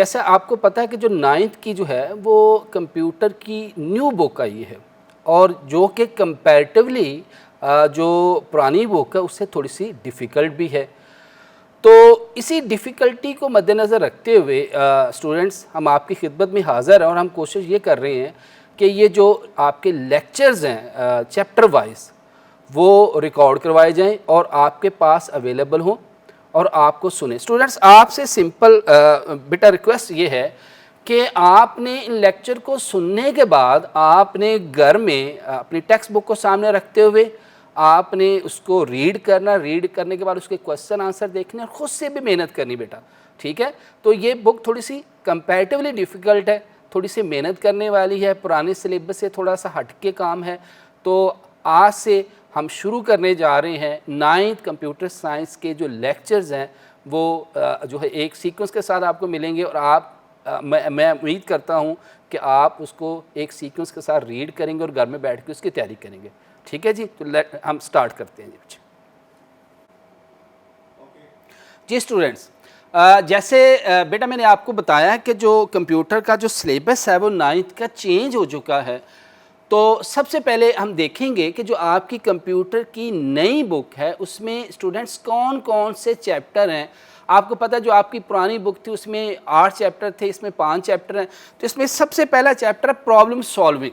जैसे आपको पता है कि जो 9th की जो है वो कंप्यूटर की न्यू बुक आई है, और जो कि कंपैरेटिवली जो पुरानी बुक है उससे थोड़ी सी डिफ़िकल्ट भी है। तो इसी डिफ़िकल्टी को मद्देनज़र रखते हुए स्टूडेंट्स, हम आपकी खिदमत में हाज़िर हैं और हम कोशिश ये कर रहे हैं कि ये जो आपके लेक्चर्स हैं चैप्टर वाइज, वो रिकॉर्ड करवाए जाएं और आपके पास अवेलेबल हों और आपको सुने। स्टूडेंट्स, आपसे सिंपल बेटा रिक्वेस्ट ये है कि आपने इन लेक्चर को सुनने के बाद आपने घर में अपनी टेक्स्ट बुक को सामने रखते हुए आपने उसको रीड करना, रीड करने के बाद उसके क्वेश्चन आंसर देखने और ख़ुद से भी मेहनत करनी बेटा, ठीक है। तो ये बुक थोड़ी सी कंपैरेटिवली डिफ़िकल्ट है, थोड़ी सी मेहनत करने वाली है, पुराने सिलेबस से थोड़ा सा हट के काम है। तो आज से हम शुरू करने जा रहे हैं 9th कंप्यूटर साइंस के जो लेक्चर्स हैं वो जो है एक सीक्वेंस के साथ आपको मिलेंगे, और आप मैं उम्मीद करता हूँ कि आप उसको एक सीक्वेंस के साथ रीड करेंगे और घर में बैठ के उसकी तैयारी करेंगे, ठीक है जी। तो हम स्टार्ट करते हैं जी। जी स्टूडेंट्स, जैसे बेटा मैंने आपको बताया कि जो कंप्यूटर का जो सिलेबस है वो 9th का चेंज हो चुका है। तो सबसे पहले हम देखेंगे कि जो आपकी कंप्यूटर की नई बुक है उसमें स्टूडेंट्स कौन कौन से चैप्टर हैं। आपको पता है जो आपकी पुरानी बुक थी उसमें 8 चैप्टर थे, इसमें 5 चैप्टर हैं। तो इसमें सबसे पहला चैप्टर है प्रॉब्लम सॉल्विंग।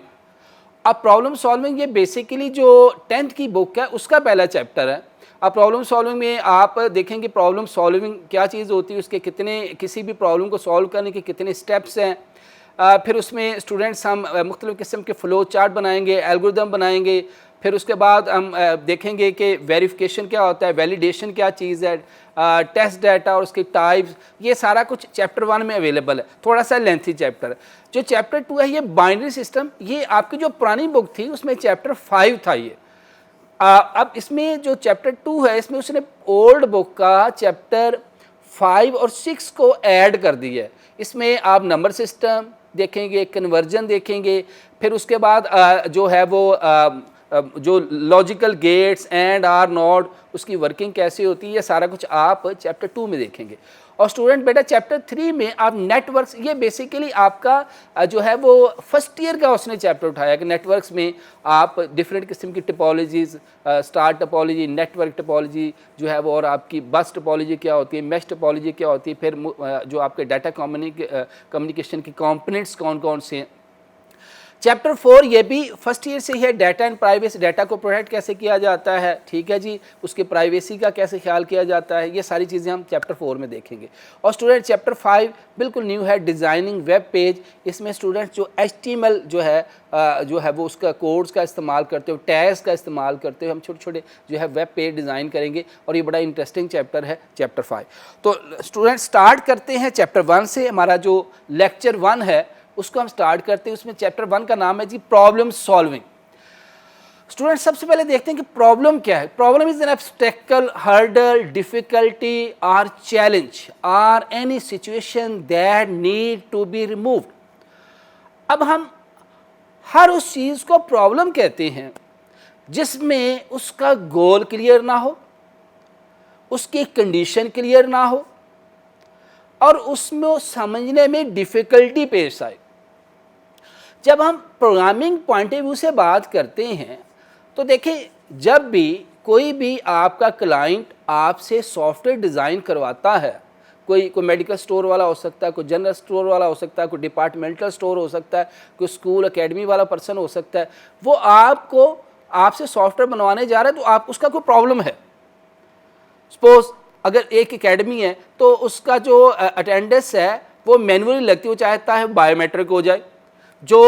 अब प्रॉब्लम सॉल्विंग ये बेसिकली जो 10th की बुक है उसका पहला चैप्टर है। अब प्रॉब्लम सॉल्विंग में आप देखेंगे प्रॉब्लम सॉल्विंग क्या चीज़ होती है, उसके कितने, किसी भी प्रॉब्लम को सॉल्व करने के कितने स्टेप्स हैं। फिर उसमें स्टूडेंट्स हम मुख्तलिफ़ किस्म के फ़्लो चार्ट बनाएंगे, एल्गोरिदम बनाएंगे। फिर उसके बाद हम देखेंगे कि वेरिफिकेशन क्या होता है, वैलिडेशन क्या चीज़ है, टेस्ट डाटा और उसके टाइप्स, ये सारा कुछ चैप्टर 1 में अवेलेबल है। थोड़ा सा लेंथी चैप्टर है। जो चैप्टर 2 है ये बाइनरी सिस्टम, ये आपकी जो पुरानी बुक थी उसमें चैप्टर 5 था ये। अब इसमें जो चैप्टर 2 है इसमें उसने ओल्ड बुक का चैप्टर 5 और 6 को ऐड कर दिया है। इसमें आप नंबर सिस्टम देखेंगे, कन्वर्जन देखेंगे, फिर उसके बाद जो है वो जो logical gates and or not उसकी वर्किंग कैसे होती है, ये सारा कुछ आप चैप्टर 2 में देखेंगे। और स्टूडेंट बेटा चैप्टर 3 में आप नेटवर्क्स, ये बेसिकली आपका जो है वो फर्स्ट ईयर का उसने चैप्टर उठाया कि नेटवर्क्स में आप डिफरेंट किस्म की topologies, star topology, network topology जो है वो, और आपकी बस टोपोलॉजी क्या होती है, मैश टोपोलॉजी क्या होती है, फिर जो आपके डाटा कम्युनिकेशन के कंपोनेंट्स कौन कौन से हैं। चैप्टर 4 ये भी फर्स्ट ईयर से ही है, डाटा एंड प्राइवेसी, डाटा को प्रोटेक्ट कैसे किया जाता है, ठीक है जी, उसके प्राइवेसी का कैसे ख्याल किया जाता है, ये सारी चीज़ें हम चैप्टर 4 में देखेंगे। और स्टूडेंट चैप्टर 5 बिल्कुल न्यू है, डिज़ाइनिंग वेब पेज। इसमें स्टूडेंट्स जो HTML जो है वो उसका कोड्स का इस्तेमाल करते हो, टैग्स का इस्तेमाल करते हो, हम छोटे छोटे जो है वेब पेज डिज़ाइन करेंगे, और ये बड़ा इंटरेस्टिंग चैप्टर है चैप्टर 5। तो स्टूडेंट स्टार्ट करते हैं चैप्टर 1 से। हमारा जो लेक्चर 1 है उसको हम स्टार्ट करते हैं। उसमें चैप्टर 1 का नाम है जी प्रॉब्लम सॉल्विंग। स्टूडेंट सबसे पहले देखते हैं कि प्रॉब्लम क्या है। Problem is an obstacle, hurdle, difficulty और चैलेंज और any situation that need to be removed. अब हम हर उस चीज़ को प्रॉब्लम कहते हैं जिसमें उसका गोल क्लियर ना हो, उसकी कंडीशन क्लियर ना हो, और उसमें समझने में डिफ़िकल्टी पेश आए। जब हम प्रोग्रामिंग पॉइंट ऑफ व्यू से बात करते हैं तो देखिए, जब भी कोई भी आपका क्लाइंट आपसे सॉफ्टवेयर डिज़ाइन करवाता है, कोई मेडिकल स्टोर वाला हो सकता है, कोई जनरल स्टोर वाला हो सकता है, कोई डिपार्टमेंटल स्टोर हो सकता है, कोई स्कूल एकेडमी वाला पर्सन हो सकता है, वो आपसे सॉफ्टवेयर बनवाने जा रहा है तो आप उसका कोई प्रॉब्लम है। सपोज अगर एक एकेडमी है तो उसका जो अटेंडेंस है वो मैनुअली लगती है, वो चाहता है बायोमेट्रिक हो जाए। जो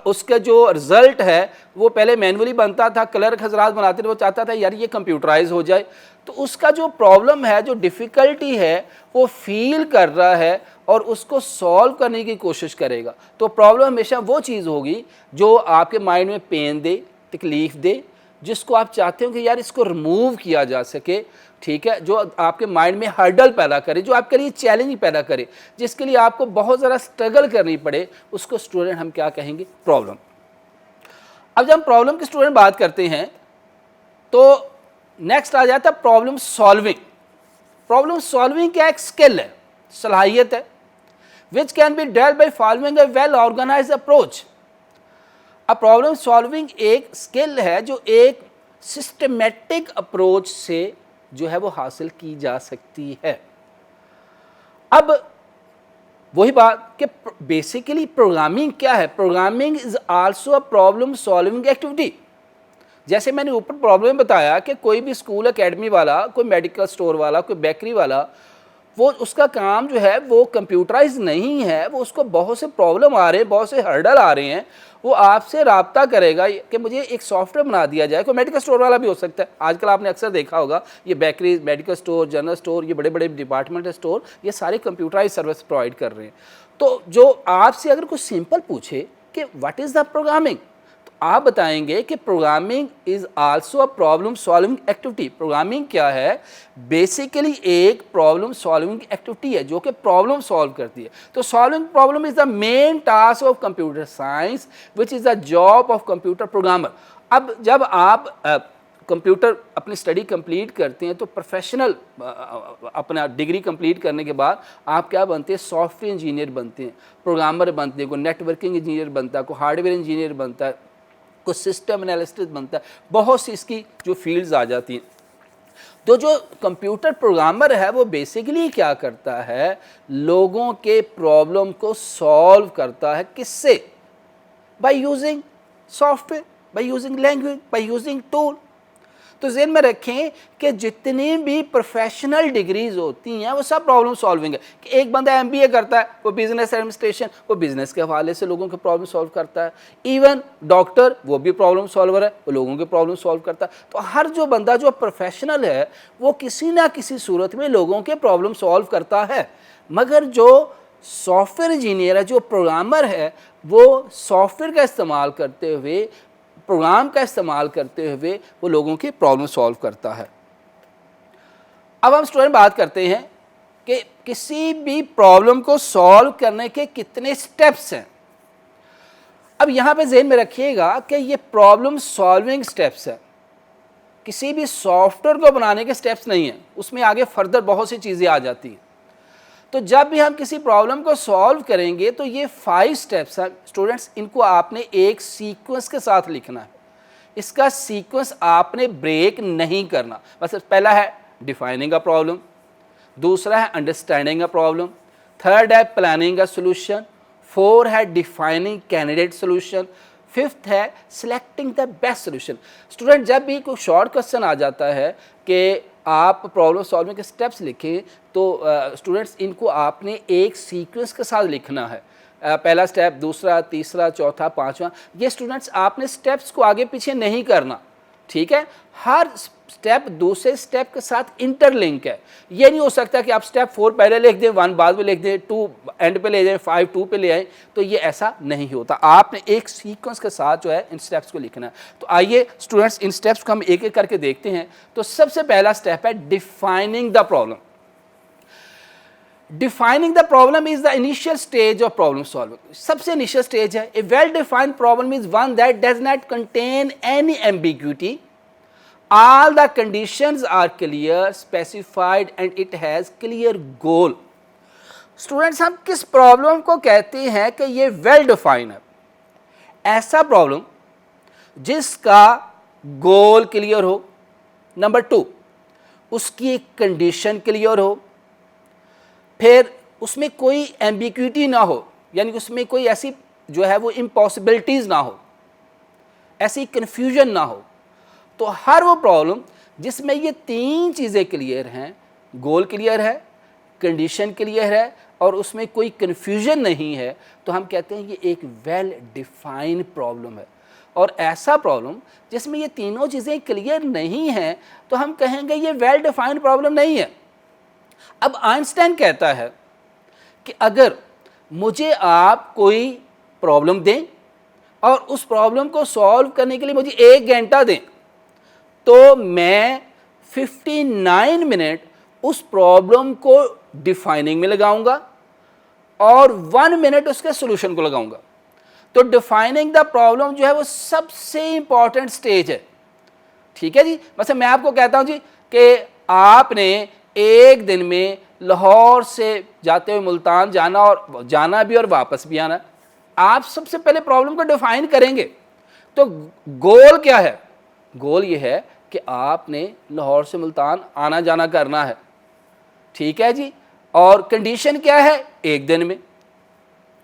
उसका जो रिज़ल्ट है वो पहले मैनुअली बनता था, क्लर्क हजरात बनाते थे, वो चाहता था यार ये कंप्यूटराइज हो जाए। तो उसका जो प्रॉब्लम है, जो डिफ़िकल्टी है, वो फील कर रहा है और उसको सॉल्व करने की कोशिश करेगा। तो प्रॉब्लम हमेशा वो चीज़ होगी जो आपके माइंड में पेन दे, तकलीफ़ दे, जिसको आप चाहते हो कि यार इसको रिमूव किया जा सके, ठीक है, जो आपके माइंड में हर्डल पैदा करे, जो आपके लिए चैलेंज पैदा करे, जिसके लिए आपको बहुत ज़्यादा स्ट्रगल करनी पड़े, उसको स्टूडेंट हम क्या कहेंगे, प्रॉब्लम। अब जब हम प्रॉब्लम की स्टूडेंट बात करते हैं तो नेक्स्ट आ जाता है प्रॉब्लम सॉल्विंग। प्रॉब्लम सॉल्विंग क्या एक स्किल है, सलाहियत है, which can be dealt by following a well organized approach. अब प्रॉब्लम सॉल्विंग एक स्किल है जो एक सिस्टमेटिक अप्रोच से जो है वो हासिल की जा सकती है। अब वही बात कि बेसिकली प्रोग्रामिंग क्या है? Programming is also a problem solving activity. जैसे मैंने ऊपर प्रॉब्लम बताया कि कोई भी स्कूल एकेडमी वाला, कोई मेडिकल स्टोर वाला, कोई बेकरी वाला, वो उसका काम जो है वो कंप्यूटराइज नहीं है, वो उसको बहुत से प्रॉब्लम आ रहे हैं, बहुत से हर्डल आ रहे हैं, वो आपसे राब्ता करेगा कि मुझे एक सॉफ्टवेयर बना दिया जाए। कोई मेडिकल स्टोर वाला भी हो सकता है, आजकल आपने अक्सर देखा होगा ये bakery, medical store, general store, ये बड़े बड़े डिपार्टमेंटल स्टोर, ये सारे कंप्यूटराइज सर्विस प्रोवाइड कर रहे हैं। तो जो आपसे अगर कुछ सिंपल पूछे कि व्हाट इज़ द प्रोग्रामिंग, आप बताएंगे कि programming is also a problem solving activity. Programming क्या है? बेसिकली एक प्रॉब्लम सॉल्विंग एक्टिविटी है जो कि प्रॉब्लम सॉल्व करती है। तो solving problem is the main task of computer science which is the job of computer programmer. अब जब आप कंप्यूटर अपनी स्टडी कंप्लीट करते हैं तो प्रोफेशनल अपना डिग्री कंप्लीट करने के बाद आप क्या बनते हैं? सॉफ्टवेयर इंजीनियर बनते हैं, प्रोग्रामर बनते हैं, कोई नेटवर्किंग इंजीनियर बनता है, कोई हार्डवेयर इंजीनियर बनता है, को सिस्टम एनालिसिस बनता है, बहुत सी इसकी जो फील्ड्स आ जाती हैं। तो जो कंप्यूटर प्रोग्रामर है वो बेसिकली क्या करता है? लोगों के प्रॉब्लम को सॉल्व करता है। किससे? By using software, by using language, by using tool. तो ज़हन में रखें कि जितनी भी प्रोफेशनल डिग्रीज होती हैं वो सब प्रॉब्लम सॉल्विंग है। कि एक बंदा एमबीए करता है, वो बिजनेस एडमिनिस्ट्रेशन, वो बिजनेस के हवाले से लोगों के प्रॉब्लम सॉल्व करता है। इवन डॉक्टर, वो भी प्रॉब्लम सॉल्वर है, वो लोगों के प्रॉब्लम सॉल्व करता है। तो हर जो बंदा जो प्रोफेशनल है वो किसी ना किसी सूरत में लोगों के प्रॉब्लम सॉल्व करता है। मगर जो सॉफ्टवेयर इंजीनियर है, जो प्रोग्रामर है, वो सॉफ्टवेयर का इस्तेमाल करते हुए, प्रोग्राम का इस्तेमाल करते हुए वो लोगों की प्रॉब्लम सॉल्व करता है। अब हम स्टूडेंट बात करते हैं कि किसी भी प्रॉब्लम को सॉल्व करने के कितने स्टेप्स हैं। अब यहाँ पे ज़हन में रखिएगा कि ये प्रॉब्लम सॉल्विंग स्टेप्स है, किसी भी सॉफ्टवेयर को बनाने के स्टेप्स नहीं हैं, उसमें आगे फर्दर बहुत सी चीज़ें आ जाती हैं। तो जब भी हम किसी प्रॉब्लम को सॉल्व करेंगे तो ये 5 स्टेप्स हैं स्टूडेंट्स, इनको आपने एक सीक्वेंस के साथ लिखना है। इसका सीक्वेंस आपने ब्रेक नहीं करना। बस पहला है डिफाइनिंग अ प्रॉब्लम, दूसरा है अंडरस्टैंडिंग अ प्रॉब्लम, थर्ड है प्लानिंग अ सोल्यूशन, 4 है डिफाइनिंग कैंडिडेट सोल्यूशन, 5th है selecting the best solution. Student जब भी कोई शॉर्ट क्वेश्चन आ जाता है कि आप प्रॉब्लम सॉल्विंग के स्टेप्स लिखें तो स्टूडेंट्स इनको आपने एक सीक्वेंस के साथ लिखना है। पहला स्टेप, दूसरा, तीसरा, चौथा, पांचवा, ये स्टूडेंट्स आपने स्टेप्स को आगे पीछे नहीं करना, ठीक है? हर स्टेप दूसरे स्टेप के साथ इंटरलिंक है। ये नहीं हो सकता कि आप स्टेप 4 पहले लिख दें, 1 बाद में लिख दें, 2 एंड पे ले जाएं, 5 2 पे ले आएं, तो ये ऐसा नहीं होता। आपने एक सीक्वेंस के साथ जो है इन स्टेप्स को लिखना है। तो आइए स्टूडेंट्स इन स्टेप्स को हम एक एक करके देखते हैं। तो सबसे पहला स्टेप है defining the problem. Defining the problem is the initial stage of problem solving. सबसे initial stage है। A well-defined problem is one that does not contain any ambiguity. All the conditions are clear, specified, and it has clear goal. Students, हम किस problem को कहते हैं कि ये well defined है? ऐसा प्रॉब्लम जिसका गोल क्लियर हो, नंबर 2 उसकी एक कंडीशन क्लियर हो, फिर उसमें कोई एम्बिग्यूटी ना हो, यानी उसमें कोई ऐसी जो है वो इम्पॉसिबिलिटीज़ ना हो, ऐसी कन्फ्यूजन ना हो। तो हर वो प्रॉब्लम जिसमें ये 3 चीज़ें क्लियर हैं, गोल क्लियर है, कंडीशन क्लियर है और उसमें कोई कन्फ्यूजन नहीं है, तो हम कहते हैं ये एक वेल डिफाइंड प्रॉब्लम है। और ऐसा प्रॉब्लम जिसमें ये तीनों चीज़ें क्लियर नहीं हैं तो हम कहेंगे ये वेल डिफाइंड प्रॉब्लम नहीं है। अब आइंस्टाइन कहता है कि अगर मुझे आप कोई प्रॉब्लम दें और उस प्रॉब्लम को सॉल्व करने के लिए मुझे 1 घंटा दें तो मैं 59 मिनट उस प्रॉब्लम को डिफाइनिंग में लगाऊंगा और 1 मिनट उसके सॉल्यूशन को लगाऊंगा। तो डिफाइनिंग द प्रॉब्लम जो है वो सबसे इंपॉर्टेंट स्टेज है, ठीक है जी। मतलब मैं आपको कहता हूं जी कि आपने एक दिन में लाहौर से जाते हुए मुल्तान जाना, और जाना भी और वापस भी आना। आप सबसे पहले प्रॉब्लम को डिफाइन करेंगे। तो गोल क्या है? गोल ये है कि आपने लाहौर से मुल्तान आना जाना करना है, ठीक है जी। और कंडीशन क्या है? एक दिन में।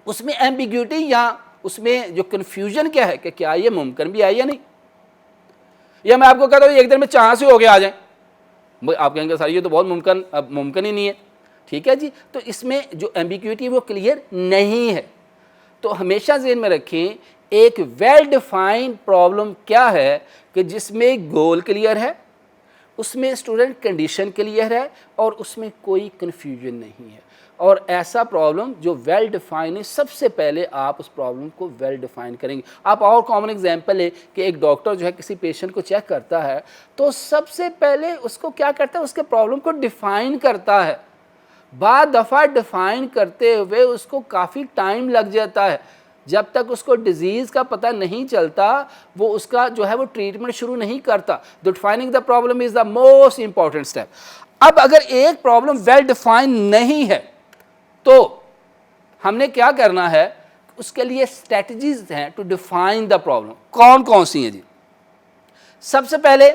उसमें एम्बिग्यूटी या उसमें जो कन्फ्यूजन क्या है कि क्या ये मुमकिन भी है या नहीं। या मैं आपको कहता हूँ एक दिन में चाह से हो गया आ जाए, आप कहेंगे सर ये तो बहुत मुमकिन ही नहीं है, ठीक है जी। तो इसमें जो एम्बिग्यूटी वो क्लियर नहीं है। तो हमेशा ज़हन में रखें, एक वेल डिफाइंड प्रॉब्लम क्या है कि जिसमें गोल क्लियर है, उसमें स्टूडेंट कंडीशन क्लियर है और उसमें कोई कन्फ्यूजन नहीं है। और ऐसा प्रॉब्लम जो वेल डिफाइन है, सबसे पहले आप उस प्रॉब्लम को वेल डिफाइन करेंगे। आप और कॉमन एग्जांपल है कि एक डॉक्टर जो है किसी पेशेंट को चेक करता है तो सबसे पहले उसको क्या करता है, उसके प्रॉब्लम को डिफाइन करता है। बाद दफ़ा डिफाइन करते हुए उसको काफ़ी टाइम लग जाता है, जब तक उसको डिजीज़ का पता नहीं चलता वो उसका जो है वो ट्रीटमेंट शुरू नहीं करता। Defining the problem is the most important step. अब अगर एक प्रॉब्लम वेल डिफाइन नहीं है तो हमने क्या करना है, उसके लिए स्ट्रेटजीज हैं टू डिफाइन द प्रॉब्लम। कौन कौन सी हैं जी? सबसे पहले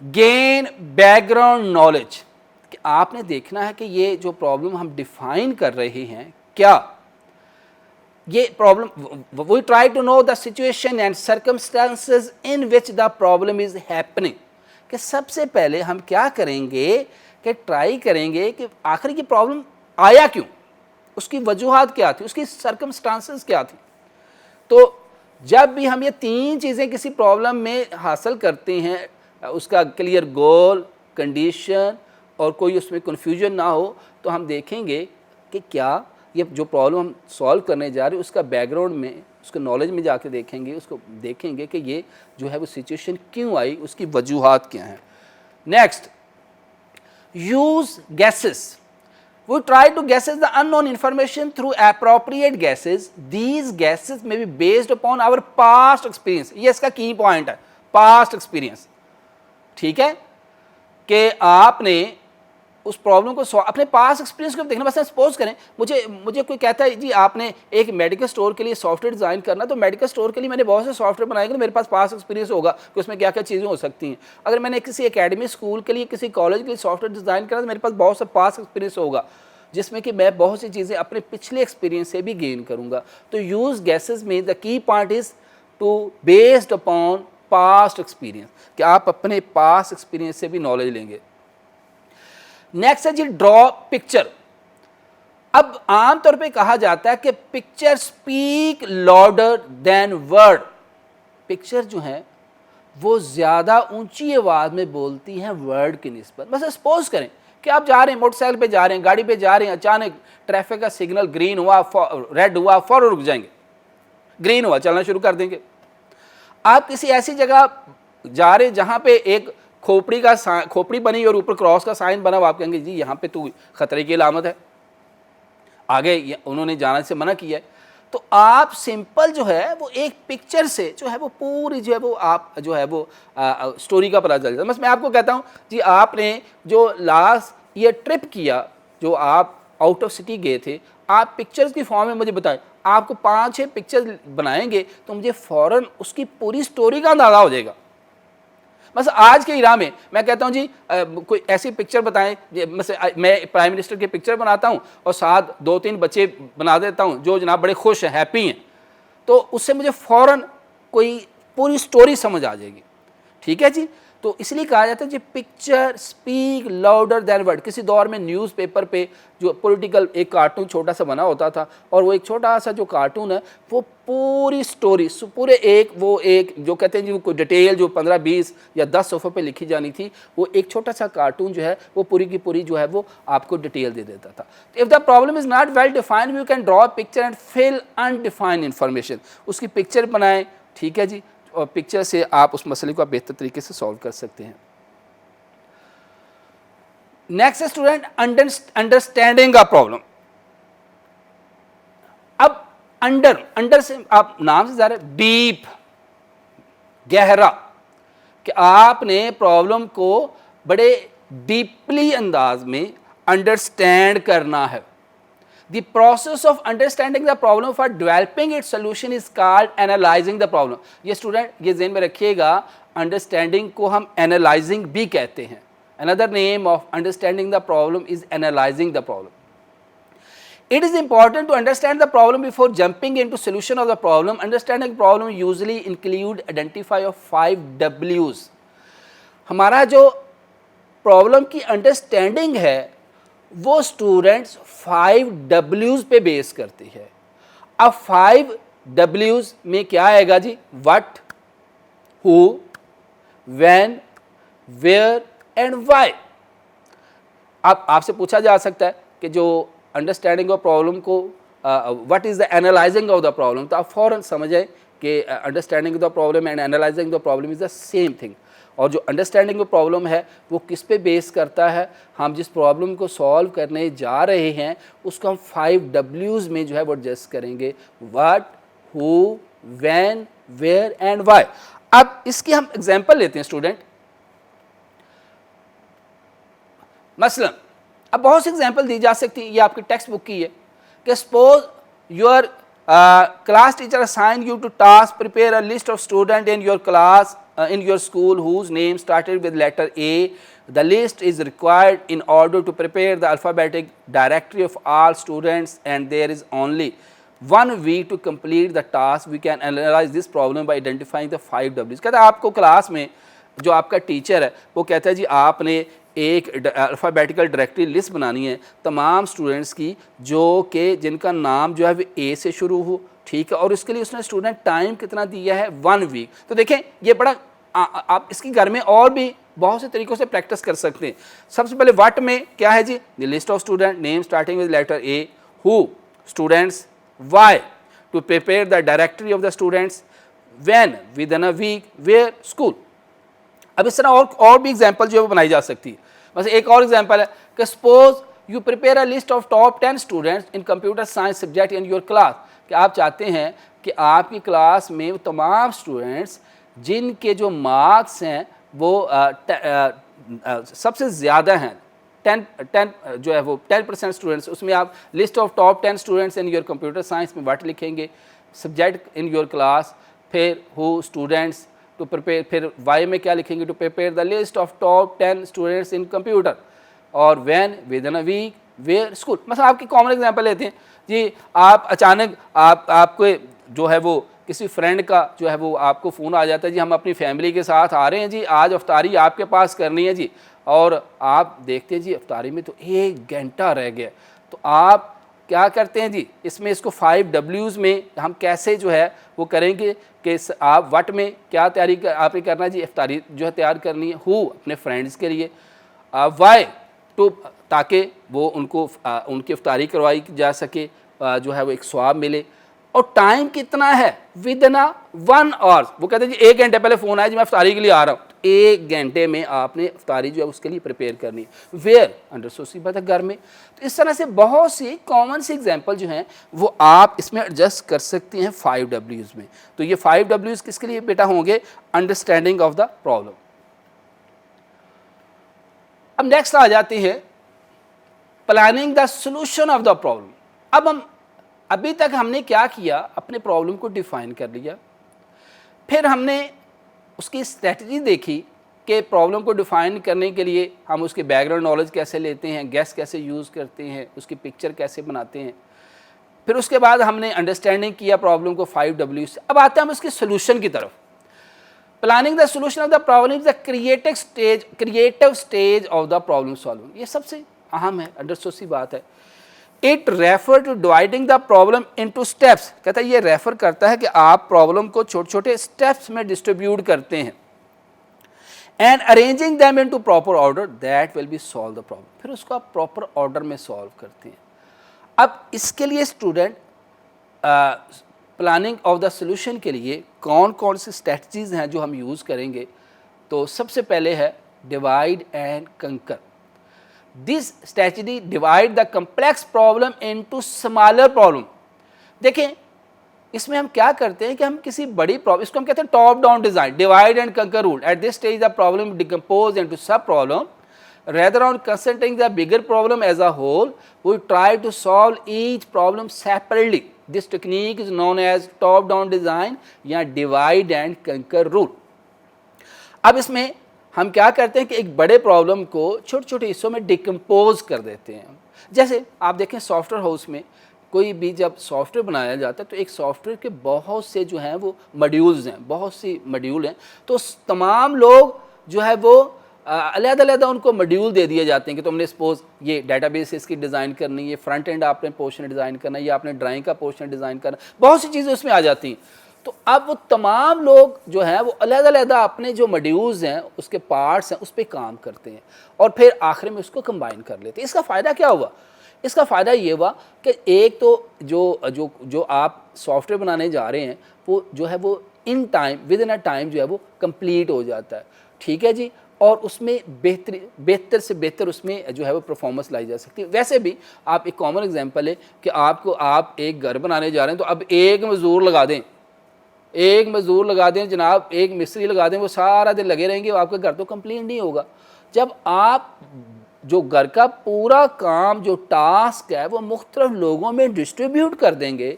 गेन बैकग्राउंड नॉलेज, कि आपने देखना है कि ये जो प्रॉब्लम हम डिफाइन कर रहे हैं, क्या ये problem, we try to know the situation and circumstances in which the problem is happening. कि सबसे पहले हम क्या करेंगे कि ट्राई करेंगे कि आखिर की प्रॉब्लम आया क्यों, उसकी वजूहात क्या थी, उसकी सर्कमस्टांसेस क्या थी। तो जब भी हम ये तीन चीज़ें किसी प्रॉब्लम में हासिल करते हैं, उसका क्लियर गोल, कंडीशन और कोई उसमें कन्फ्यूजन ना हो, तो हम देखेंगे कि क्या ये जो प्रॉब्लम हम सॉल्व करने जा रहे हैं उसका बैकग्राउंड में, उसके नॉलेज में जाके देखेंगे, उसको देखेंगे कि ये जो है वो सिचुएशन क्यों आई, उसकी वजूहात क्या हैं। Next, use gases. We try to guesses the unknown information through appropriate guesses. These guesses may be based upon our past experience. ये इसका की पॉइंट है, past experience, ठीक है। कि आपने उस प्रॉब्लम को अपने पास एक्सपीरियंस को देखना। बस सपोज करें मुझे कोई कहता है जी आपने एक मेडिकल स्टोर के लिए सॉफ्टवेयर डिज़ाइन करना, तो मेडिकल स्टोर के लिए मैंने बहुत से सॉफ्टवेयर बनाए, तो मेरे पास पास एक्सपीरियंस होगा कि उसमें क्या क्या चीज़ें हो सकती हैं। अगर मैंने किसी एकेडमी स्कूल के लिए, किसी कॉलेज के लिए सॉफ्टवेयर डिज़ाइन करना, तो मेरे पास बहुत सा पास एक्सपीरियंस होगा जिसमें कि मैं बहुत सी चीज़ें अपने पिछले एक्सपीरियंस से भी गेन करूँगा। तो यूज़ गैसेस में the key point is to based upon past experience, कि आप अपने पास्ट एक्सपीरियंस से भी नॉलेज लेंगे। नेक्स्ट है जी ड्रॉ पिक्चर। अब आमतौर पे कहा जाता है कि picture speak louder than word. Picture जो है वो ज़्यादा ऊंची आवाज़ में बोलती हैं वर्ड की निस्बत। बस सपोज करें कि आप जा रहे हैं, मोटरसाइकिल पे जा रहे हैं, गाड़ी पे जा रहे हैं, अचानक ट्रैफिक का सिग्नल ग्रीन हुआ, रेड हुआ, फौरन रुक जाएंगे, ग्रीन हुआ चलना शुरू कर देंगे। आप किसी ऐसी जगह जा रहे हैं जहाँ पे एक खोपड़ी बनी और ऊपर क्रॉस का साइन बना हुआ, आप कहेंगे जी यहाँ पे तो खतरे की अलामत है, आगे उन्होंने जाने से मना किया है। तो आप सिंपल जो है वो एक पिक्चर से जो है वो पूरी जो है वो आप जो है वो स्टोरी का पता चल जाता है। बस मैं आपको कहता हूँ जी आपने जो लास्ट ईयर ट्रिप किया, जो आप आउट ऑफ सिटी गए थे, आप पिक्चर्स की फॉर्म में मुझे बताएं, आपको 5-6 पिक्चर्स बनाएंगे तो मुझे फ़ौरन उसकी पूरी स्टोरी का अंदाज़ा हो जाएगा। बस आज के इरा में मैं कहता हूँ जी कोई ऐसी पिक्चर बताएं, मैं प्राइम मिनिस्टर की पिक्चर बनाता हूँ और साथ 2-3 बच्चे बना देता हूँ जो जनाब बड़े खुश हैं, हैप्पी हैं, तो उससे मुझे फ़ौरन कोई पूरी स्टोरी समझ आ जाएगी, ठीक है जी। तो इसलिए कहा जाता है जी picture speak louder than word. किसी दौर में न्यूज़पेपर पे जो पॉलिटिकल एक कार्टून छोटा सा बना होता था, और वो एक छोटा सा जो कार्टून है वो पूरी स्टोरी पूरे एक जो कहते हैं जी कोई डिटेल जो 15-20 या 10 सफ़ों पे लिखी जानी थी, वो एक छोटा सा कार्टून जो है वो पूरी की पूरी जो है वो आपको डिटेल दे देता था। If the problem is not well defined you can draw a picture and fill undefined information. उसकी पिक्चर बनाएं, ठीक है जी, और पिक्चर से आप उस मसले को आप बेहतर तरीके से सॉल्व कर सकते हैं। नेक्स्ट स्टूडेंट अंडरस्टैंडिंग का प्रॉब्लम। अब अंडर से आप नाम से जा रहे डीप, गहरा, कि आपने प्रॉब्लम को बड़े डीपली अंदाज में अंडरस्टैंड करना है। The process of understanding the problem for developing its solution is called analyzing the problem। ये स्टूडेंट ये ज़हन में रखिएगा, अंडरस्टैंडिंग को हम एनालाइजिंग भी कहते हैं। Another name of understanding the problem is analyzing the problem। It is important to understand the problem before jumping into solution of the problem। Understanding problem usually include identify of 5 W's। हमारा जो problem की understanding है वो students 5 W's पे base करती है। अब 5 W's में क्या आएगा जी? What, who, when, where and why. अब आपसे पूछा जा सकता है कि जो अंडरस्टैंडिंग ऑफ प्रॉब्लम को what is the analysing of the problem, तो आप फौरन समझ जाए कि understanding the problem and analysing the problem is the same thing. और जो अंडरस्टैंडिंग ऑफ प्रॉब्लम है वो किस पे बेस करता है? हम जिस प्रॉब्लम को सॉल्व करने जा रहे हैं उसको हम 5 W's में जो है वो एडजस्ट करेंगे। What, who, when, where and why. अब इसकी हम एग्जांपल लेते हैं स्टूडेंट। मसलन अब बहुत सी एग्जांपल दी जा सकती है, ये आपकी टेक्स्ट बुक की है कि suppose your class teacher assign you to task prepare a list of student in your class in your school whose name started with letter A। The list is required in order to prepare the alphabetic directory of all students and there is only 1 week to complete the task। We can analyze this problem by identifying the 5 W's। कहता है आपको class में जो आपका teacher है वो कहता है जी आपने एक अल्फ़ाबेटिकल डायरेक्टरी लिस्ट बनानी है तमाम स्टूडेंट्स की जो कि जिनका नाम जो है वो ए से शुरू हो, ठीक है, और इसके लिए उसने स्टूडेंट टाइम कितना दिया है? 1 वीक। तो देखें ये बड़ा आप इसकी घर में और भी बहुत से तरीक़ों से प्रैक्टिस कर सकते हैं। सबसे पहले व्हाट में क्या है जी? The list of student, name starting with letter A, who students, why to prepare the directory of the students, when within a week, where, school. अब इस तरह और भी एग्जांपल जो है वो बनाई जा सकती है। बस एक और एग्जांपल है कि suppose you prepare a list of top 10 students in computer science subject in your class. कि आप चाहते हैं कि आपकी क्लास में वो तमाम स्टूडेंट्स जिनके जो मार्क्स हैं वो सबसे ज़्यादा हैं 10 जो है वो 10% स्टूडेंट्स, उसमें आप list of top 10 students in your computer science में व्हाट लिखेंगे, सब्जेक्ट इन योर क्लास, फिर हु स्टूडेंट्स टू प्रिपेयर, फिर वाई में क्या लिखेंगे? To prepare the list of top 10 students in computer, और when within a week, where, school. मतलब आपकी कॉमन एग्जांपल लेते हैं जी, आप अचानक आपको जो है वो किसी फ्रेंड का जो है वो आपको फ़ोन आ जाता है जी हम अपनी फैमिली के साथ आ रहे हैं जी, आज अफ्तारी आपके पास करनी है जी, और आप देखते हैं जी अफ्तारी में तो 1 घंटा रह गया। तो आप क्या करते हैं जी? इसमें इसको 5 W's में हम कैसे जो है वो करेंगे कि आप व्हाट में क्या तैयारी आपने करना है जी? इफ्तारी जो है तैयार करनी है। हु अपने फ्रेंड्स के लिए, वाई टू ताकि वो उनको उनकी इफ्तारी करवाई जा सके, जो है वो एक स्वाब मिले, और टाइम कितना है? Within 1 hour. वो कहते हैं जी 1 घंटे पहले फ़ोन आया जी मैं इफ्तारी के लिए आ रहा हूँ, 1 घंटे में आपने इफ्तारी जो है उसके लिए प्रिपेयर करनी है। वेयर अंडर सोसीबत है घर में। तो इस तरह से बहुत सी कॉमन सी एग्जांपल जो हैं वो आप इसमें एडजस्ट कर सकते हैं 5 W's में। तो ये 5 W's किसके लिए बेटा होंगे? Understanding of the problem. अब नेक्स्ट आ जाती है planning the solution of the problem. अब हम अभी तक हमने क्या किया? अपने प्रॉब्लम को डिफाइन कर लिया, फिर हमने उसकी स्ट्रेटजी देखी कि प्रॉब्लम को डिफाइन करने के लिए हम उसके बैकग्राउंड नॉलेज कैसे लेते हैं, गैस कैसे यूज़ करते हैं, उसकी पिक्चर कैसे बनाते हैं, फिर उसके बाद हमने अंडरस्टैंडिंग किया प्रॉब्लम को 5 W's से। अब आते हैं हम उसके सोल्यूशन की तरफ। Planning the solution of the problem is the creative stage of the problem solving. ये सबसे अहम है, अंडरस्टूड बात है। It refer to dividing the problem into steps. कहता है ये रेफर करता है कि आप प्रॉब्लम को छोटे छोटे स्टेप्स में डिस्ट्रीब्यूट करते हैं, and arranging them into proper order that will be solve the problem. फिर उसको आप प्रॉपर ऑर्डर में सॉल्व करते हैं। अब इसके लिए student planning of the solution के लिए कौन कौन सी स्ट्रेटजीज हैं जो हम यूज़ करेंगे? तो सबसे पहले है डिवाइड एंड कंकर। This strategy divide the complex problem into smaller problem. देखें इसमें हम क्या करते हैं कि हम किसी बड़ी प्रॉब्लम, इसको हम कहते हैं top down design, divide and conquer rule. At this stage the problem decompose into sub problem Rather on considering the bigger problem as a whole, we try to solve each problem separately. This technique is known as top down design या divide and conquer rule. अब इसमें हम क्या करते हैं कि एक बड़े प्रॉब्लम को छोटे छोटे हिस्सों में डिकम्पोज कर देते हैं। जैसे आप देखें सॉफ्टवेयर हाउस में कोई भी जब सॉफ्टवेयर बनाया जाता है तो एक सॉफ्टवेयर के बहुत से जो हैं वो मॉड्यूल्स हैं, बहुत सी मॉड्यूल हैं, तो तमाम लोग जो है वो अलग-अलग उनको मॉड्यूल दे दिए जाते हैं कि तुमने सपोज ये डेटाबेस इसकी डिज़ाइन करनी है, फ्रंट एंड आपने पोर्शन डिज़ाइन करना है, या आपने ड्राइंग का पोर्शन डिज़ाइन करना, बहुत सी चीज़ें उसमें आ जाती हैं। तो अब वो तमाम लोग जो हैं वो अलग-अलग अपने जो मॉड्यूल्स हैं, उसके पार्ट्स हैं, उस पर काम करते हैं और फिर आखिर में उसको कंबाइन कर लेते हैं। इसका फ़ायदा क्या हुआ? इसका फ़ायदा ये हुआ कि एक तो जो आप सॉफ्टवेयर बनाने जा रहे हैं वो जो है वो in time, with in a time जो है वो कंप्लीट हो जाता है, ठीक है जी, और उसमें बेहतर से बेहतर उसमें जो है वो परफॉर्मेंस लाई जा सकती है। वैसे भी आप एक कॉमन एग्जांपल है कि आप एक घर बनाने जा रहे हैं तो अब एक मज़दूर लगा दें जनाब, एक मिस्त्री लगा दें, वो सारा दिन लगे रहेंगे, आपका घर तो कंप्लीट नहीं होगा। जब आप जो घर का पूरा काम, जो टास्क है वो मुख्तलिफ लोगों में डिस्ट्रीब्यूट कर देंगे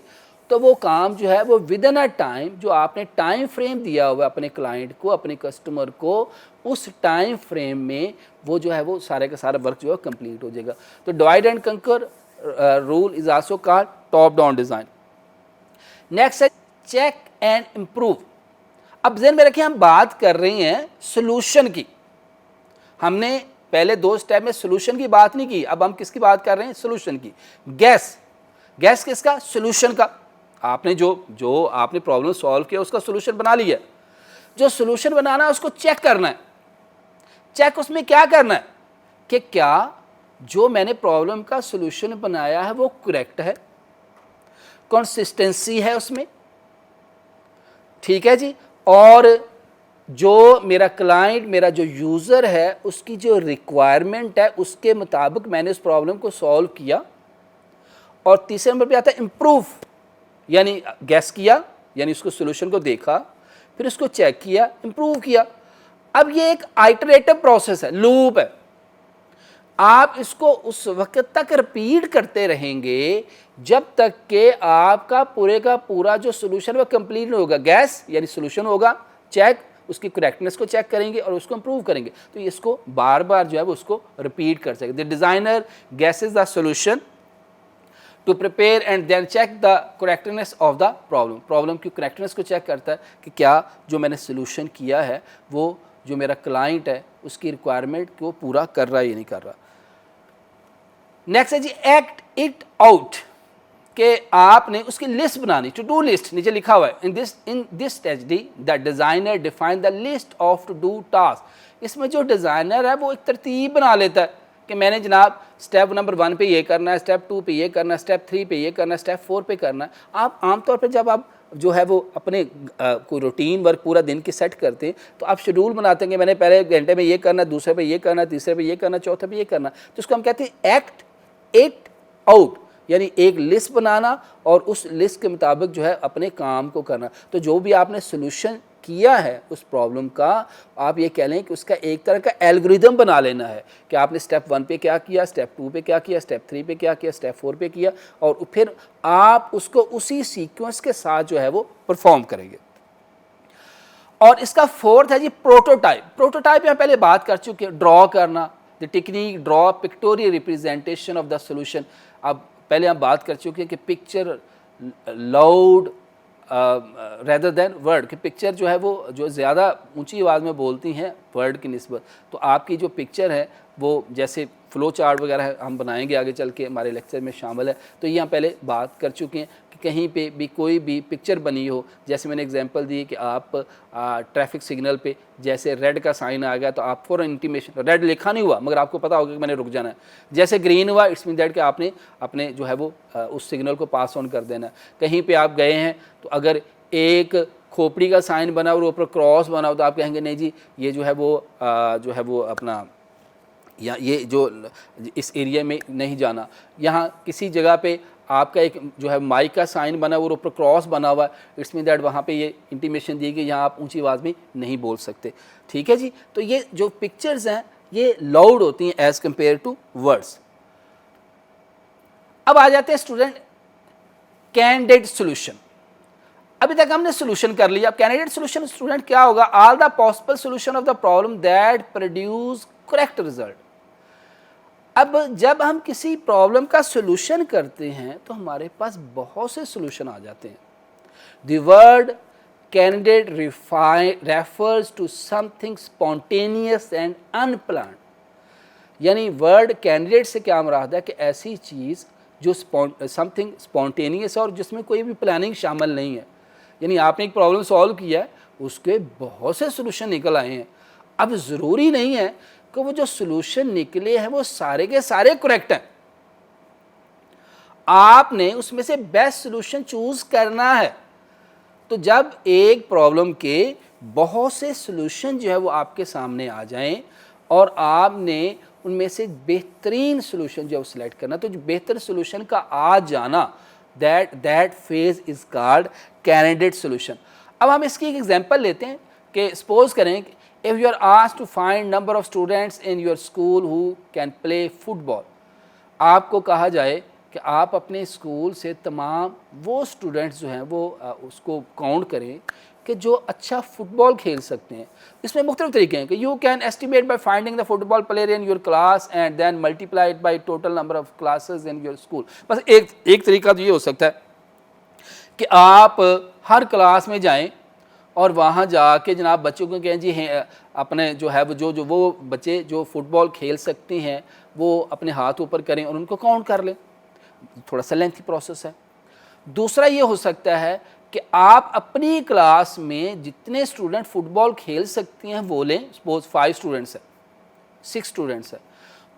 तो वो काम जो है वो विद इन अ टाइम, जो आपने टाइम फ्रेम दिया हुआ है अपने क्लाइंट को, अपने कस्टमर को, उस टाइम फ्रेम में वो जो है वो सारे का सारा वर्क जो है कंप्लीट हो जाएगा। तो divide and conquer rule is also called top down design. Next है चेक एंड इम्प्रूव। अब ज़हन में रखिए हम बात कर रहे हैं सोल्यूशन की। हमने पहले 2 स्टेप में सोल्यूशन की बात नहीं की, अब हम किसकी बात कर रहे हैं? सोल्यूशन की। गैस किसका? सोल्यूशन का। आपने जो आपने प्रॉब्लम सॉल्व किया उसका सोल्यूशन बना लिया। जो सोल्यूशन बनाना है उसको चेक करना है। चेक उसमें क्या करना है कि क्या जो मैंने प्रॉब्लम का सोल्यूशन बनाया है वो करेक्ट है, कंसिस्टेंसी है उसमें, ठीक है जी, और जो मेरा क्लाइंट, मेरा जो यूज़र है, उसकी जो रिक्वायरमेंट है उसके मुताबिक मैंने उस प्रॉब्लम को सॉल्व किया। और तीसरे नंबर पे आता है इम्प्रूव, यानी गैस किया, यानी उसको सोल्यूशन को देखा, फिर उसको चेक किया, इम्प्रूव किया। अब ये एक आइटरेटिव प्रोसेस है, लूप है। आप इसको उस वक्त तक रिपीट करते रहेंगे जब तक कि आपका पूरे का पूरा जो सोल्यूशन वो कंप्लीट नहीं होगा। गैस यानी सोल्यूशन होगा, चेक, उसकी करेक्टनेस को चेक करेंगे और उसको इम्प्रूव करेंगे। तो इसको बार बार जो है वो उसको रिपीट कर सकते। The designer guesses the solution to prepare and then check the correctness of the problem की करेक्टनेस को चेक करता है कि क्या जो मैंने सोल्यूशन किया है वो जो मेरा क्लाइंट है उसकी रिक्वायरमेंट को पूरा कर रहा है या नहीं कर रहा। नेक्स्ट है जी एक्ट इट आउट, कि आपने उसकी लिस्ट बनानी, टू डू लिस्ट नीचे लिखा हुआ है। In this stage the designer define the list of to do task. इसमें जो डिज़ाइनर है वो एक तरतीब बना लेता है कि मैंने जनाब स्टेप नंबर 1 पे ये करना है, स्टेप 2 पे ये करना है, स्टेप 3 पे ये करना है, स्टेप 4 पे करना है। आप आमतौर पर जब आप जो है वो अपने कोई रूटीन वर्क पूरा दिन की सेट करते हैं तो आप शेड्यूल बनाते हैं कि मैंने पहले घंटे में ये करना, दूसरे पे ये करना, तीसरे पे ये करना, चौथे पे ये करना। तो उसको हम कहते हैं एक्ट इट आउट, यानी एक लिस्ट बनाना और उस लिस्ट के मुताबिक जो है अपने काम को करना। तो जो भी आपने सोल्यूशन किया है उस प्रॉब्लम का, आप ये कह लें कि उसका एक तरह का एल्गोरिदम बना लेना है कि आपने स्टेप 1 पे क्या किया, स्टेप 2 पे क्या किया, स्टेप 3 पे क्या किया, स्टेप 4 पे किया, और फिर आप उसको उसी सीक्वेंस के साथ जो है वो परफॉर्म करेंगे। और इसका फोर्थ है जी प्रोटोटाइप। प्रोटोटाइप यहाँ पहले बात कर चुके हैं, ड्रॉ करना, the technique draw pictorial representation of the solution. अब पहले हम बात कर चुके हैं कि picture loud rather than word, कि पिक्चर जो है वो जो ज़्यादा ऊंची आवाज़ में बोलती हैं वर्ड की निस्बत। तो आपकी जो पिक्चर है वो जैसे फ्लो चार्ट वगैरह हम बनाएंगे आगे चल के, हमारे लेक्चर में शामिल है। तो यहाँ पहले बात कर चुके हैं कि कहीं पे भी कोई भी पिक्चर बनी हो, जैसे मैंने एग्जांपल दी कि आप ट्रैफिक सिग्नल पे जैसे रेड का साइन आ गया तो आप फ़ौरन इंटीमेशन, रेड लिखा नहीं हुआ मगर आपको पता होगा कि मैंने रुक जाना है। जैसे ग्रीन हुआ इट्स मीन दैट कि आपने अपने जो है वो उस सिग्नल को पास ऑन कर देना। कहीं पर आप गए हैं तो अगर एक खोपड़ी का साइन बना और ऊपर क्रॉस बना हो तो आप कहेंगे नहीं जी ये जो है वो अपना या ये जो इस एरिया में नहीं जाना। यहाँ किसी जगह पे आपका एक जो है माइक का साइन बना और ऊपर क्रॉस बना हुआ, इट्स मीन दैट वहाँ पे ये इंटीमेशन दी कि यहाँ आप ऊंची आवाज़ में नहीं बोल सकते। ठीक है जी। तो ये जो पिक्चर्स हैं ये लाउड होती हैं एज कंपेयर टू वर्ड्स। अब आ जाते हैं स्टूडेंट कैंडिडेट सोल्यूशन। अभी तक हमने सोल्यूशन कर लिया, अब कैंडिडेट सोल्यूशन स्टूडेंट क्या होगा? All the possible solution of the problem that produce correct result. अब जब हम किसी प्रॉब्लम का सोल्यूशन करते हैं तो हमारे पास बहुत से सोल्यूशन आ जाते हैं। The word candidate refers to something spontaneous and unplanned, यानी वर्ड कैंडिडेट से क्या मुराद है कि ऐसी चीज़ जो समथिंग स्पॉन्टेनियस है और जिसमें कोई भी प्लानिंग शामिल नहीं है। यानी आपने एक प्रॉब्लम सॉल्व किया है, उसके बहुत से सोल्यूशन निकल आए हैं। अब ज़रूरी नहीं है कि वो जो सोल्यूशन निकले हैं वो सारे के सारे करेक्ट हैं, आपने उसमें से बेस्ट सोल्यूशन चूज करना है। तो जब एक प्रॉब्लम के बहुत से सोल्यूशन जो है वो आपके सामने आ जाएं और आपने उनमें से बेहतरीन सोल्यूशन जो है वो सिलेक्ट करना, तो जो बेहतर सोल्यूशन का आ जाना, that phase is called candidate solution. अब हम इसकी एक एग्जांपल लेते हैं कि सपोज करें if you are asked to find number of students in your school who can play football. आपको कहा जाए कि आप अपने स्कूल से तमाम वो स्टूडेंट्स जो हैं वो उसको काउंट करें कि जो अच्छा फुटबॉल खेल सकते हैं। इसमें मुख्तलिफ तरीके हैं कि you can estimate by finding the football player in your class and then multiply it by total number of classes in your school. बस एक तरीका तो ये हो सकता है कि आप हर क्लास में जाएं और वहाँ जाके जनाब बच्चों को कहें जी हैं अपने जो है वो बच्चे जो फुटबॉल खेल सकते हैं वो अपने हाथ ऊपर करें और उनको काउंट कर लें। थोड़ा सा लेंथी प्रोसेस है। दूसरा ये हो सकता है कि आप अपनी क्लास में जितने स्टूडेंट फुटबॉल खेल सकती हैं वो लें, सपोज 5 स्टूडेंट्स है, 6 स्टूडेंट्स है,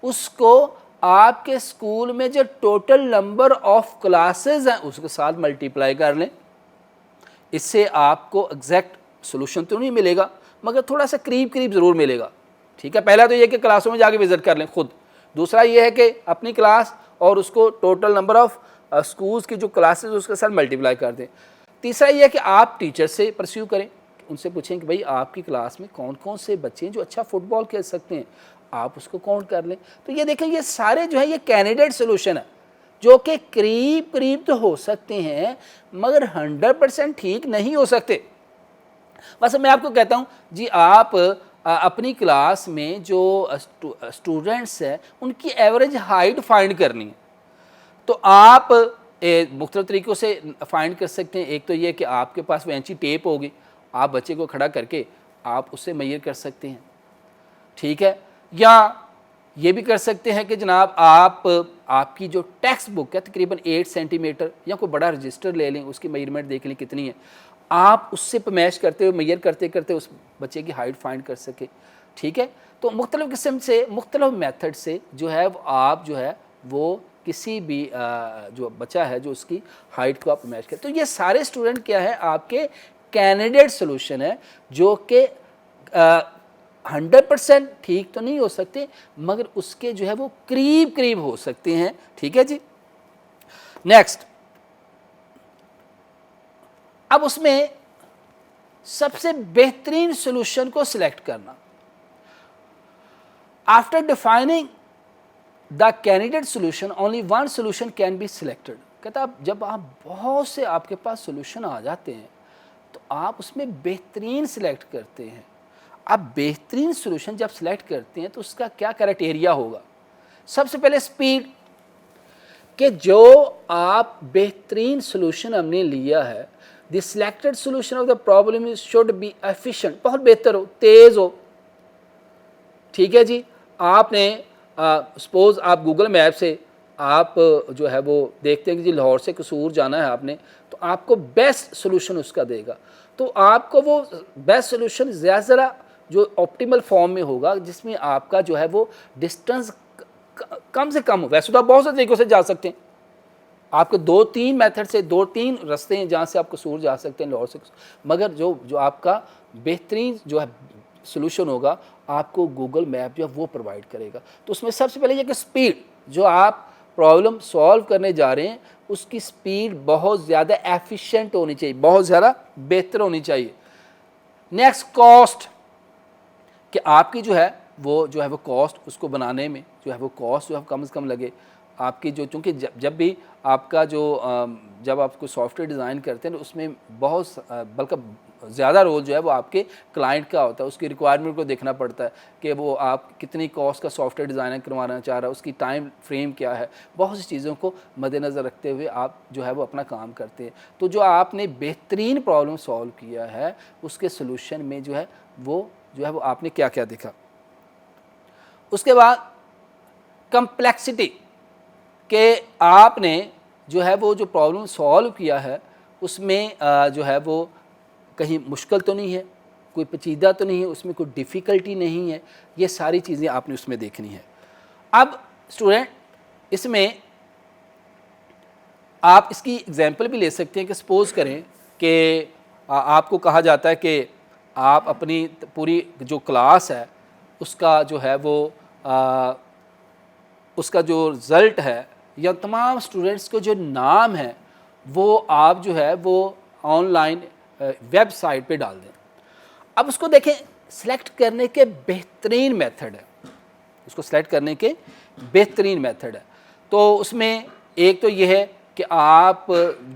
उसको आपके स्कूल में जो टोटल नंबर ऑफ क्लासेस हैं उसके साथ मल्टीप्लाई कर लें। इससे आपको एग्जैक्ट सोल्यूशन तो नहीं मिलेगा मगर थोड़ा सा करीब करीब ज़रूर मिलेगा। ठीक है, पहला तो ये कि क्लासों में जाके विज़िट कर लें खुद। दूसरा ये है कि अपनी क्लास और उसको टोटल नंबर ऑफ स्कूल्स की जो क्लासेस उसके साथ मल्टीप्लाई कर दें। तीसरा ये है कि आप टीचर से परस्यू करें, उनसे पूछें कि भाई आपकी क्लास में कौन कौन से बच्चे हैं जो अच्छा फुटबॉल खेल सकते हैं, आप उसको काउंट कर लें। तो ये देखें ये सारे जो है ये कैंडिडेट सोल्यूशन है जो कि करीब करीब तो हो सकते हैं मगर 100% ठीक नहीं हो सकते। बस मैं आपको कहता हूँ जी आप अपनी क्लास में जो स्टूडेंट्स हैं उनकी एवरेज हाइट फाइंड करनी है। तो आप मुख्तलिफ तरीक़ों से फाइंड कर सकते हैं। एक तो ये कि आपके पास वेंची टेप होगी, आप बच्चे को खड़ा करके आप उससे मेजर कर सकते हैं। ठीक है, या ये भी कर सकते हैं कि जनाब आपकी जो टेक्स्ट बुक है तकरीबन 8 सेंटीमीटर या कोई बड़ा रजिस्टर ले लें, उसकी मेजरमेंट देख लें कितनी है, आप उससे मैच करते हुए मेजर करते करते उस बच्चे की हाइट फाइंड कर सके। ठीक है, तो मुख्तलिफ किस्म से मुख्तलिफ मेथड से जो है वो आप जो है वो किसी भी जो बच्चा है जो उसकी हाइट को आप मैच करें। तो ये सारे स्टूडेंट क्या है आपके कैंडिडेट सोल्यूशन है जो कि 100% ठीक तो नहीं हो सकते मगर उसके जो है वो करीब करीब हो सकते हैं। ठीक है जी, नेक्स्ट। अब उसमें सबसे बेहतरीन सोल्यूशन को सिलेक्ट करना। After defining the candidate solution only one solution can be selected. कहता है जब आप बहुत से आपके पास सोल्यूशन आ जाते हैं तो आप उसमें बेहतरीन सिलेक्ट करते हैं। आप बेहतरीन सोल्यूशन जब सिलेक्ट करते हैं तो उसका क्या क्राइटेरिया होगा? सबसे पहले स्पीड, कि जो आप बेहतरीन सोल्यूशन हमने लिया है, the selected solution of the problem should be efficient, बहुत बेहतर हो, तेज़ हो। ठीक है जी, आपने सपोज़ आप गूगल मैप से आप जो है वो देखते हैं कि जी लाहौर से कसूर जाना है आपने, तो आपको बेस्ट सोल्यूशन उसका देगा। तो आपको वो बेस्ट सोल्यूशन ज़्यादा जो ऑप्टिमल फॉर्म में होगा जिसमें आपका जो है वो डिस्टेंस कम से कम हो। वैसे तो आप बहुत से तरीक़ों से जा सकते हैं, आपके 2-3 मेथड से 2-3 रास्ते हैं जहाँ से आप कसूर जा सकते हैं लाहौर से, मगर जो आपका बेहतरीन जो है सोल्यूशन होगा आपको गूगल मैप जो है वो प्रोवाइड करेगा। तो उसमें सबसे पहले ये कि स्पीड, जो आप प्रॉब्लम सॉल्व करने जा रहे हैं उसकी स्पीड बहुत ज़्यादा एफिशिएंट होनी चाहिए, बहुत ज़्यादा बेहतर होनी चाहिए। नेक्स्ट कॉस्ट, कि आपकी जो है वो जो है वो कॉस्ट उसको बनाने में जो है वो कॉस्ट जो है कम से कम लगे। आपकी जो चूँकि जब भी आपका जो जब आप कोई सॉफ्टवेयर डिज़ाइन करते हैं तो उसमें बहुत बल्कि ज़्यादा रोल जो है वो आपके क्लाइंट का होता है, उसकी रिक्वायरमेंट को देखना पड़ता है कि वो आप कितनी कॉस्ट का सॉफ्टवेयर डिज़ाइन करवाना चाह रहा है, उसकी टाइम फ्रेम क्या है, बहुत सी चीज़ों को मद्देनज़र रखते हुए आप जो है वो अपना काम करते हैं। तो जो आपने बेहतरीन प्रॉब्लम सॉल्व किया है उसके सोल्यूशन में जो है वो आपने क्या क्या देखा। उसके बाद कम्प्लेक्सिटी के आपने जो है वो जो प्रॉब्लम सॉल्व किया है उसमें जो है वो कहीं मुश्किल तो नहीं है, कोई पेचीदा तो नहीं है, उसमें कोई डिफ़िकल्टी नहीं है, ये सारी चीज़ें आपने उसमें देखनी है। अब स्टूडेंट इसमें आप इसकी एग्जांपल भी ले सकते हैं कि सपोज़ करें कि आपको कहा जाता है कि आप अपनी पूरी जो क्लास है उसका जो है वो उसका जो रिज़ल्ट है या तमाम स्टूडेंट्स को जो नाम है वो आप जो है वो ऑनलाइन वेबसाइट पे डाल दें। अब उसको देखें, सिलेक्ट करने के बेहतरीन मेथड है, उसको सिलेक्ट करने के बेहतरीन मेथड है। तो उसमें एक तो ये है कि आप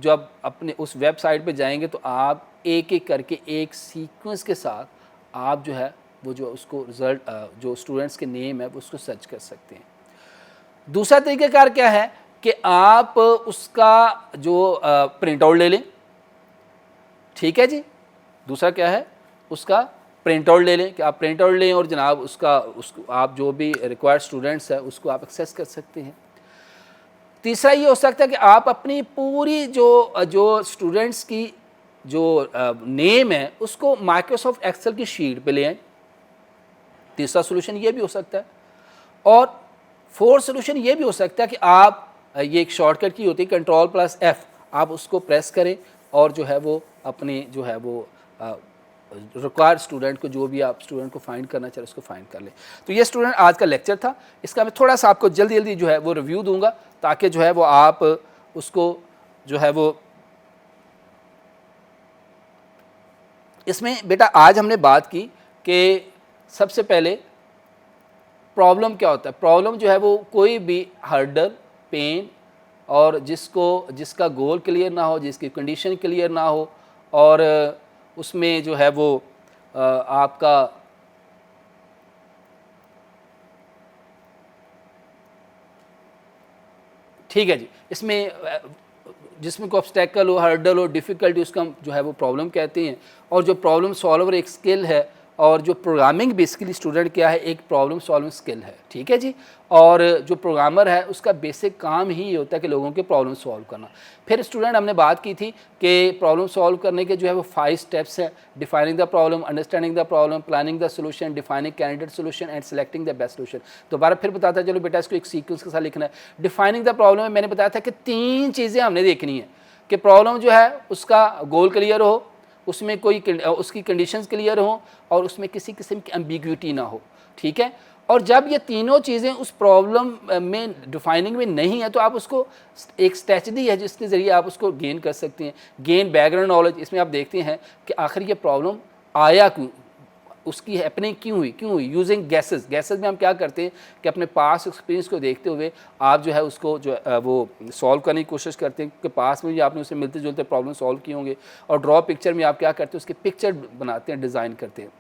जब अपने उस वेबसाइट पे जाएंगे तो आप एक एक करके एक सीक्वेंस के साथ आप जो है वो जो उसको रिज़ल्ट जो स्टूडेंट्स के नेम है वो उसको सर्च कर सकते हैं। दूसरा तरीक़ाकार क्या है कि आप उसका जो प्रिंट आउट ले लें, ठीक है जी। दूसरा क्या है, उसका प्रिंट आउट ले लें कि आप प्रिंट आउट लें और जनाब उसको आप जो भी रिक्वायर्ड स्टूडेंट्स है उसको आप एक्सेस कर सकते हैं। तीसरा ये हो सकता है कि आप अपनी पूरी जो स्टूडेंट्स की जो नेम है उसको माइक्रोसॉफ्ट एक्सेल की शीट पे ले आएँ। तीसरा सोल्यूशन ये भी हो सकता है। और फोर्थ सोल्यूशन ये भी हो सकता है कि आप ये एक शॉर्टकट की होती है Ctrl+F, आप उसको प्रेस करें और जो है वो अपने जो है वो रिक्वायर्ड स्टूडेंट को जो भी आप स्टूडेंट को फाइंड करना चाहे उसको फाइंड कर लें। तो ये स्टूडेंट आज का लेक्चर था, इसका मैं थोड़ा सा आपको जल्दी जल्दी जो है वो रिव्यू दूंगा ताकि जो है वो आप उसको जो है वो इसमें बेटा आज हमने बात की कि सबसे पहले प्रॉब्लम क्या होता है। प्रॉब्लम जो है वो कोई भी हर्डल, पेन और जिसका गोल क्लियर ना हो, जिसकी कंडीशन क्लियर ना हो और उसमें जो है वो आपका ठीक है जी, इसमें जिसमें कोई ऑब्स्टेकल हो, हर्डल हो, डिफ़िकल्टी, उसका हम जो है वो प्रॉब्लम कहते हैं। और जो प्रॉब्लम सॉल्वर एक स्किल है और जो प्रोग्रामिंग बेसिकली स्टूडेंट क्या है, एक प्रॉब्लम सॉल्विंग स्किल है, ठीक है जी। और जो प्रोग्रामर है उसका बेसिक काम ही ये होता है कि लोगों के प्रॉब्लम सॉल्व करना। फिर स्टूडेंट हमने बात की थी कि प्रॉब्लम सॉल्व करने के जो है वो 5 स्टेप्स हैं। Defining the problem, understanding the problem, planning the solution, defining candidate solution and selecting the best solution. दोबारा फिर बताता चलो बेटा, इसको एक सीक्वेंस के साथ लिखना है। डिफाइनिंग द प्रॉब्लम में मैंने बताया था कि 3 चीज़ें हमने देखनी है कि प्रॉब्लम जो है उसका गोल क्लियर हो, उसमें कोई उसकी कंडीशंस क्लियर हो और उसमें किसी किस्म की एम्बिग्विटी ना हो, ठीक है। और जब ये तीनों चीज़ें उस प्रॉब्लम में डिफाइनिंग में नहीं है तो आप उसको एक स्ट्रेटजी है जिसके ज़रिए आप उसको गेन कर सकते हैं। गेन बैकग्राउंड नॉलेज, इसमें आप देखते हैं कि आखिर ये प्रॉब्लम आया क्यों, उसकी हैपनिंग क्यों हुई यूजिंग गैसेस में हम क्या करते हैं कि अपने पास एक्सपीरियंस को देखते हुए आप जो है उसको जो वो सॉल्व करने की कोशिश करते हैं कि पास में भी आपने उससे मिलते जुलते प्रॉब्लम सॉल्व किए होंगे। और ड्रॉ पिक्चर में आप क्या करते हैं, उसके पिक्चर बनाते हैं, डिज़ाइन करते हैं।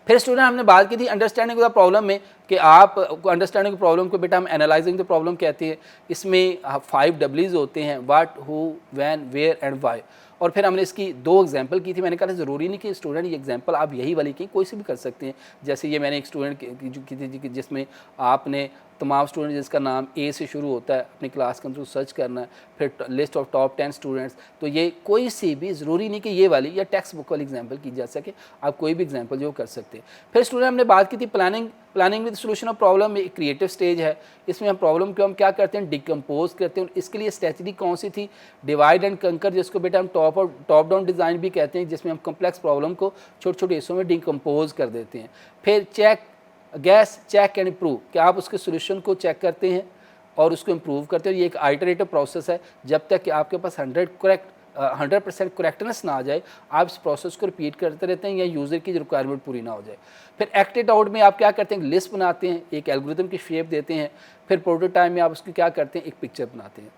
फिर स्टूडेंट हमने बात की थी अंडरस्टैंडिंग द प्रॉब्लम में कि आप अंडरस्टैंडिंग प्रॉब्लम को बेटा हम एनालाइजिंग द प्रॉब्लम कहते हैं। इसमें 5 W's होते हैं, what, who, when, where and why. और फिर हमने इसकी 2 एग्जांपल की थी। मैंने कहा था ज़रूरी नहीं कि स्टूडेंट ये एग्जांपल आप यही वाली की, कोई सी भी कर सकते हैं। जैसे ये मैंने एक स्टूडेंट की थी जिसमें आपने तमाम स्टूडेंट जिसका नाम ए से शुरू होता है अपनी क्लास के अंदर सर्च करना है, फिर लिस्ट ऑफ टॉप 10 स्टूडेंट्स। तो ये कोई सी भी ज़रूरी नहीं कि ये वाली या टेक्स्ट बुक वाली एग्जांपल की जा सके, आप कोई भी एग्जांपल जो कर सकते हैं। फिर स्टूडेंट हमने बात की थी planning with solution of problem में एक क्रिएटिव स्टेज है। इसमें हम प्रॉब्लम को हम क्या करते हैं, डिकम्पोज करते हैं। इसके लिए स्ट्रेटजी कौन सी थी, डिवाइड एंड कंकर, जिसको बेटा हम टॉप डाउन डिज़ाइन भी कहते हैं, जिसमें हम कम्प्लेक्स प्रॉब्लम को छोटे छोटे हिस्सों में डिकम्पोज कर देते हैं। फिर चेक एंड इम्प्रूव, कि आप उसके सोल्यूशन को चेक करते हैं और उसको इम्प्रूव करते हैं। ये एक आइटरेटिव प्रोसेस है जब तक कि आपके पास 100 करेक्ट 100% करेक्टनेस ना आ जाए, आप इस प्रोसेस को रिपीट करते रहते हैं या यूज़र की रिक्वायरमेंट पूरी ना हो जाए। फिर एक्ट इट आउट में आप क्या करते हैं, लिस्ट बनाते हैं, एक एल्गोरिथम की शेप देते हैं। फिर प्रोटोटाइप में आप उसकी क्या करते हैं, एक पिक्चर बनाते हैं।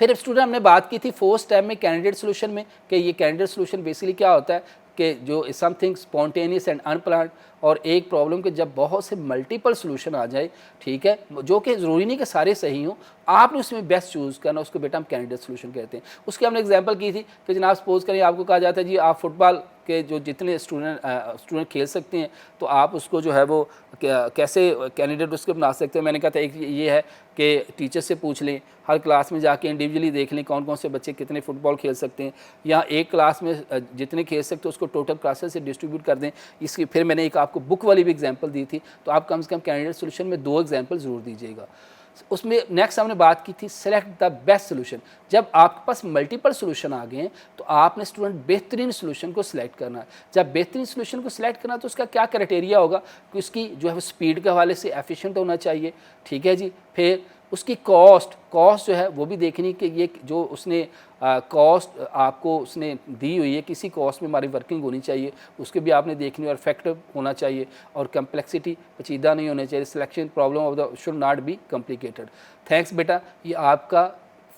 फिर स्टूडेंट हमने बात की थी फोर्थ स्टेप में कैंडिडेट सोल्यूशन में, कि ये कैंडिडेट सोल्यूशन बेसिकली क्या होता है कि जो समथिंग स्पॉन्टेनियस एंड अनप्लान्ड, और एक प्रॉब्लम के जब बहुत से मल्टीपल सोल्यूशन आ जाए, ठीक है, जो कि ज़रूरी नहीं कि सारे सही हों, आपने उसमें बेस्ट चूज़ करना, उसको बेटा हम कैंडिडेट सोल्यूशन कहते हैं। उसकी हमने एग्जांपल की थी कि जनाब सपोज करिए आपको कहा जाता है जी आप फुटबॉल के जो जितने स्टूडेंट खेल सकते हैं, तो आप उसको जो है वो कैसे कैंडिडेट उसके बना सकते हैं। मैंने कहा था एक ये है कि टीचर से पूछ लें, हर क्लास में जाके इंडिविजुअली देख लें कौन कौन से बच्चे कितने फुटबॉल खेल सकते हैं, या एक क्लास में जितने खेल सकते हैं उसको टोटल क्लासेस से डिस्ट्रीब्यूट कर दें। इसकी फिर मैंने एक आपको बुक वाली भी एग्जांपल दी थी, तो आप कम से कम कैंडिडेट सोल्यूशन में 2 एग्जांपल ज़रूर दीजिएगा। उसमें नेक्स्ट हमने बात की थी सेलेक्ट द बेस्ट सोल्यूशन। जब आपके पास मल्टीपल सोल्यूशन आ गए हैं, तो आपने स्टूडेंट बेहतरीन सोल्यूशन को सिलेक्ट करना है। जब बेहतरीन सोल्यूशन को सिलेक्ट करना, तो उसका क्या क्राइटेरिया होगा कि उसकी जो है वो स्पीड के हवाले से एफिशिएंट होना चाहिए, ठीक है जी। फिर उसकी कॉस्ट जो है वो भी देखनी कि ये जो उसने कॉस्ट आपको उसने दी हुई है, किसी कॉस्ट में हमारी वर्किंग होनी चाहिए, उसके भी आपने देखनी, और इफेक्टिव होना चाहिए, और कम्प्लेक्सिटी पेचीदा नहीं होना चाहिए। Selection problem of the should not be complicated. Thanks बेटा, ये आपका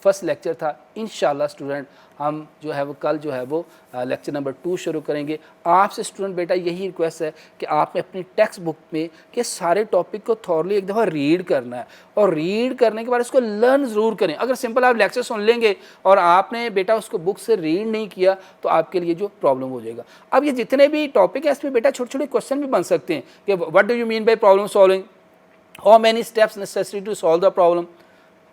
फर्स्ट लेक्चर था। इंशाल्लाह स्टूडेंट हम जो है वो कल जो है वो लेक्चर नंबर 2 शुरू करेंगे। आपसे स्टूडेंट बेटा यही रिक्वेस्ट है कि आपने अपनी टेक्स्ट बुक में के सारे टॉपिक को थॉरली एक दफ़ा रीड करना है, और रीड करने के बाद उसको लर्न ज़रूर करें। अगर सिंपल आप लेक्चर सुन लेंगे और आपने बेटा उसको बुक से रीड नहीं किया, तो आपके लिए जो प्रॉब्लम हो जाएगा। अब ये जितने भी टॉपिक हैं इसमें बेटा छोटे छोटे क्वेश्चन भी बन सकते हैं कि what do you mean by problem solving, how many steps necessary to solve the problem,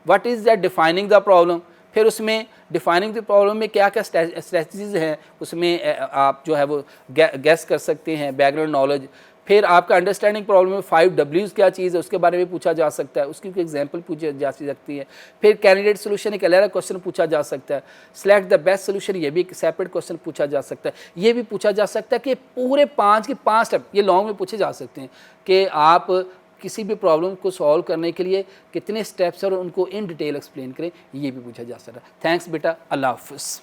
what is that defining the problem. फिर उसमें डिफाइनिंग द प्रॉब्लम में क्या क्या स्ट्रेटजीज हैं, उसमें आप जो है वो गैस कर सकते हैं, बैकग्राउंड नॉलेज। फिर आपका अंडरस्टैंडिंग प्रॉब्लम में 5 Ws क्या चीज़ है उसके बारे में पूछा जा सकता है, उसकी कोई एग्जांपल पूछी जा सकती है। फिर कैंडिडेट सोल्यूशन एक अलग क्वेश्चन पूछा जा सकता है। सिलेक्ट द बेस्ट सोल्यूशन, ये भी एक सेपरेट क्वेश्चन पूछा जा सकता है। ये भी पूछा जा सकता है कि पूरे 5 के 5 स्टेप ये लॉन्ग में पूछे जा सकते हैं कि आप किसी भी प्रॉब्लम को सॉल्व करने के लिए कितने स्टेप्स और उनको इन डिटेल एक्सप्लेन करें, ये भी पूछा जा सकता है। थैंक्स बेटा, अल्लाह हाफ़िज़।